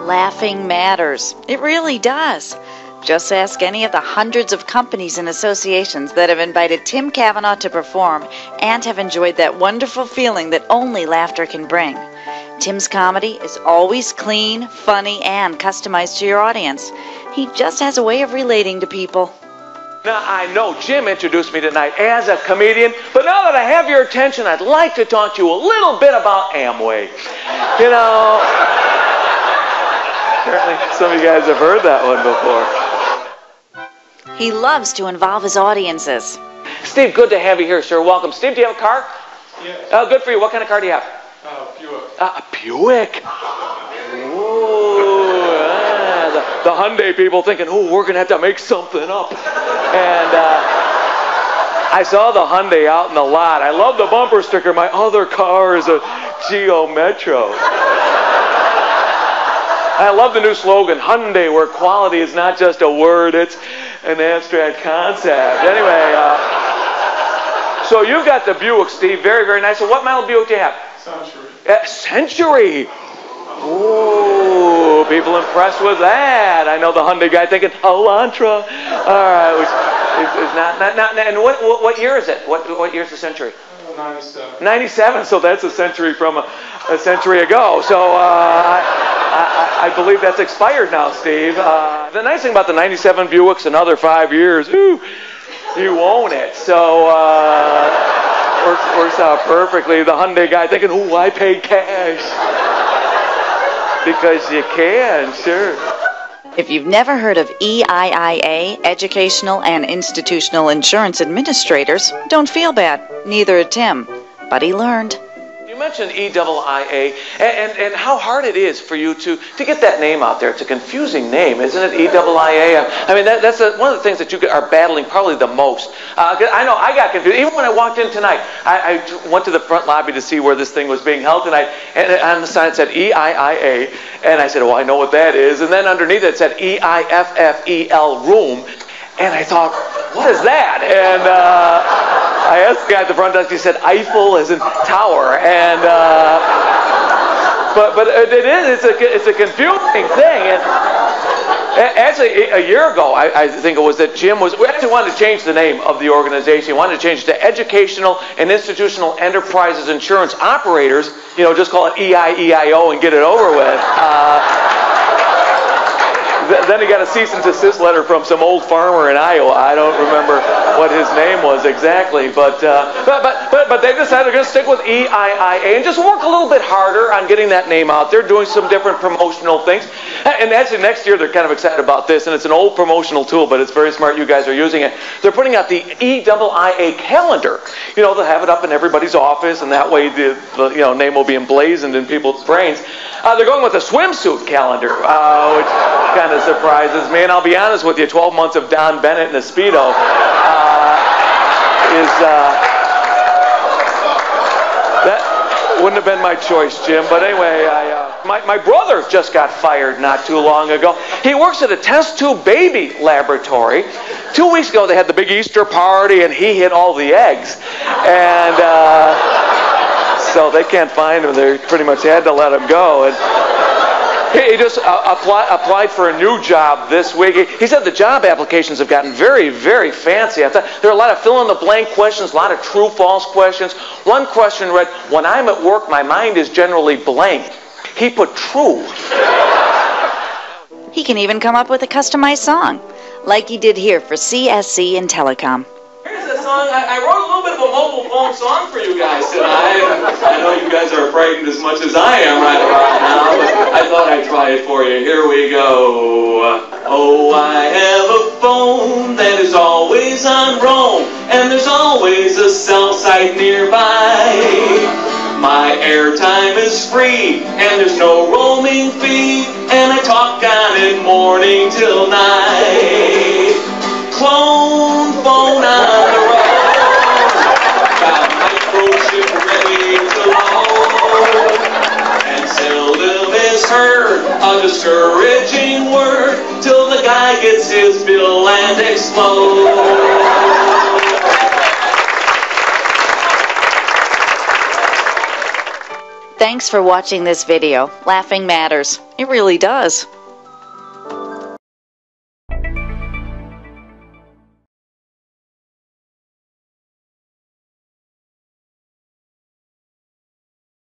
Laughing matters. It really does. Just ask any of the hundreds of companies and associations that have invited Tim Cavanagh to perform and have enjoyed that wonderful feeling that only laughter can bring. Tim's comedy is always clean, funny, and customized to your audience. He just has a way of relating to people. Now, I know Jim introduced me tonight as a comedian, but now that I have your attention, I'd like to talk to you a little bit about Amway. You know, apparently some of you guys have heard that one before. He loves to involve his audiences. Steve, good to have you here, sir. Welcome. Steve, do you have a car? Yeah. Good for you. What kind of car do you have? Buick. A Buick. Ooh, the Hyundai people thinking, oh, we're going to have to make something up. And I saw the Hyundai out in the lot. I love the bumper sticker. My other car is a Geo Metro. I love the new slogan, Hyundai, where quality is not just a word, it's an abstract concept. Anyway, so you've got the Buick, Steve. Very, very nice. So what model Buick do you have? Century. Century. Ooh, people impressed with that. I know the Hyundai guy thinking, Elantra. All right, it's not. And what year is it? What year is the Century? 97. 97, so that's a century from a century ago. So I believe that's expired now, Steve. The nice thing about the 97 Buicks, another 5 years, ooh, you own it. So works out perfectly. The Hyundai guy thinking, ooh, I paid cash. Because you can, sure. If you've never heard of EIIA, Educational and Institutional Insurance Administrators, don't feel bad. Neither did Tim, but he learned. You mentioned EIIA, and how hard it is for you to get that name out there. It's a confusing name, isn't it, EIIA? I mean, that's one of the things that you are battling probably the most. I know I got confused. Even when I walked in tonight, I went to the front lobby to see where this thing was being held tonight, and on the sign it said EIIA, and I said, well, I know what that is. And then underneath it said EIFFEL room, and I thought, what is that? And I asked the guy at the front desk. He said Eiffel as in tower, and but it is. It's a confusing thing. And actually, a year ago, I think it was that Jim we actually wanted to change the name of the organization. We wanted to change it to Educational and Institutional Enterprises Insurance Operators. You know, just call it EIEIO and get it over with. Then he got a cease and desist letter from some old farmer in Iowa. I don't remember what his name was exactly, but they decided they're going to stick with EIIA and just work a little bit harder on getting that name out there, doing some different promotional things. And actually next year they're kind of excited about this, and it's an old promotional tool, but it's very smart. You guys are using it. They're putting out the EIIA calendar. You know, they'll have it up in everybody's office, and that way the name will be emblazoned in people's brains. They're going with a swimsuit calendar, which kind of surprises me. And I'll be honest with you, 12 months of Don Bennett in a Speedo that wouldn't have been my choice, Jim. But anyway, my brother just got fired not too long ago. He works at a test tube baby laboratory. 2 weeks ago, they had the big Easter party, and he hid all the eggs. And so they can't find him. They pretty much had to let him go. And he just applied for a new job this week. He said the job applications have gotten very, very fancy. I thought there are a lot of fill-in-the-blank questions, a lot of true-false questions. One question read, when I'm at work, my mind is generally blank. He put true. He can even come up with a customized song, like he did here for CSC and Telecom. Here's a song. I wrote a little bit of a mobile phone song for you guys tonight. I know you guys are frightened as much as I am right about now, but I thought I'd try it for you. Here we go. Oh, I have a phone that is always on roam, and there's always a cell site nearby. My airtime is free, and there's no roaming fee, and I talk on it morning till night. Clone phone on the road, got microchip ready to load, and seldom is heard a discouraging word till the guy gets his bill and explodes. Thanks for watching this video. Laughing matters. It really does.